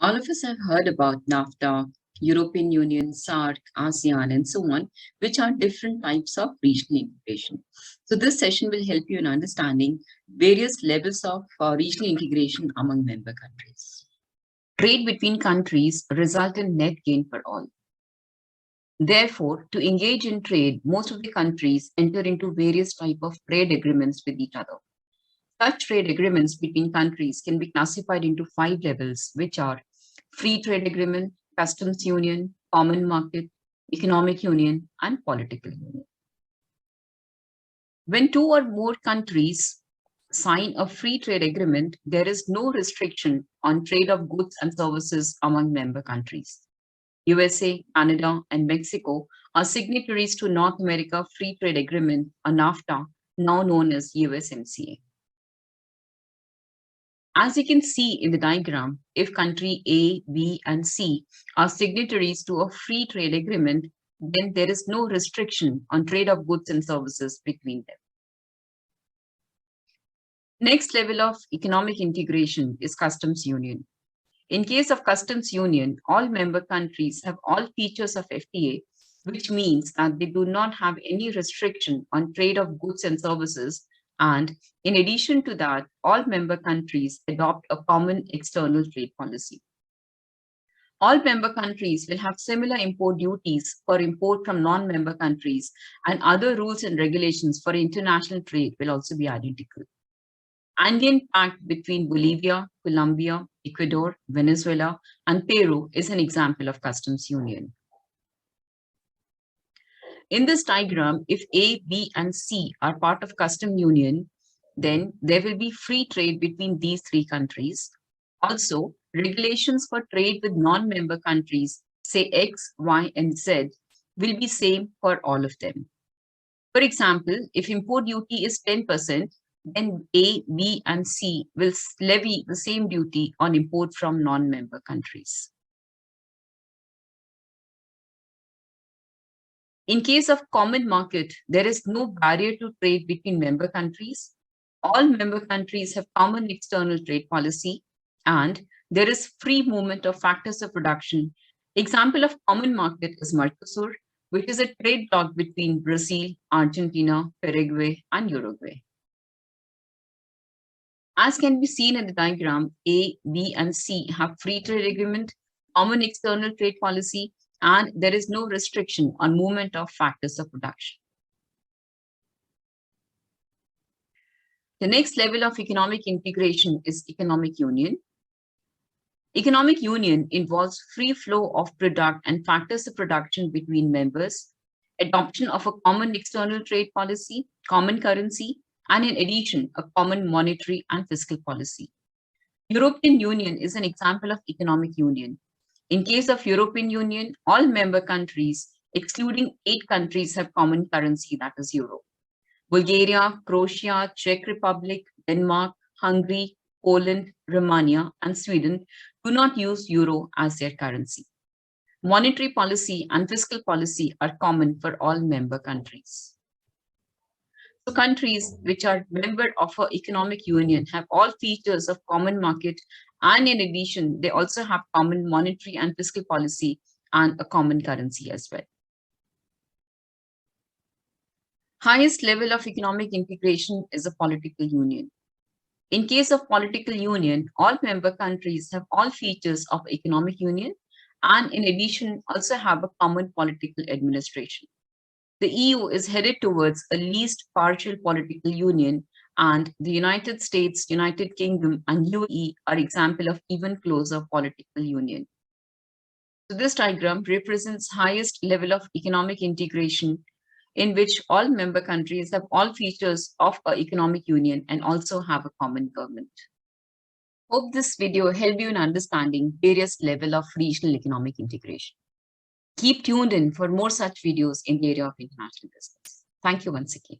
All of us have heard about NAFTA, European Union, SAARC, ASEAN, and so on, which are different types of regional integration. So this session will help you in understanding various levels of regional integration among member countries. Trade between countries result in net gain for all. Therefore, to engage in trade, most of the countries enter into various types of trade agreements with each other. Such trade agreements between countries can be classified into 5 levels, which are free trade agreement, customs union, common market, economic union, and political union. When two or more countries sign a free trade agreement, there is no restriction on trade of goods and services among member countries. USA, Canada, and Mexico are signatories to North America Free Trade Agreement, or NAFTA, now known as USMCA. As you can see in the diagram, if country A, B, and C are signatories to a free trade agreement, then there is no restriction on trade of goods and services between them. Next level of economic integration is customs union. In case of customs union, all member countries have all features of FTA, which means that they do not have any restriction on trade of goods and services. And in addition to that, all member countries adopt a common external trade policy. All member countries will have similar import duties for import from non-member countries, and other rules and regulations for international trade will also be identical. Andean Pact between Bolivia, Colombia, Ecuador, Venezuela, and Peru is an example of customs union. In this diagram, if A, B, and C are part of customs union, then there will be free trade between these three countries. Also, regulations for trade with non-member countries, say X, Y, and Z, will be same for all of them. For example, if import duty is 10%, then A, B, and C will levy the same duty on import from non-member countries. In case of common market, there is no barrier to trade between member countries. All member countries have common external trade policy, and there is free movement of factors of production. Example of common market is Mercosur, which is a trade bloc between Brazil, Argentina, Paraguay, and Uruguay. As can be seen in the diagram, A, B, and C have free trade agreement, common external trade policy, and there is no restriction on movement of factors of production. The next level of economic integration is economic union. Economic union involves free flow of product and factors of production between members, adoption of a common external trade policy, common currency, and in addition, a common monetary and fiscal policy. European Union is an example of economic union. In case of European Union, all member countries, excluding 8 countries, have common currency, that is euro. Bulgaria, Croatia, Czech Republic, Denmark, Hungary, Poland, Romania, and Sweden do not use euro as their currency. Monetary policy and fiscal policy are common for all member countries. So countries which are member of an economic union have all features of common market, and in addition, they also have common monetary and fiscal policy and a common currency as well. Highest level of economic integration is a political union. In case of political union, all member countries have all features of economic union, and in addition, also have a common political administration. The EU is headed towards a least partial political union, and the United States, United Kingdom, and UAE are example of even closer political union. So this diagram represents highest level of economic integration, in which all member countries have all features of an economic union and also have a common government. Hope this video helped you in understanding various levels of regional economic integration. Keep tuned in for more such videos in the area of international business. Thank you once again.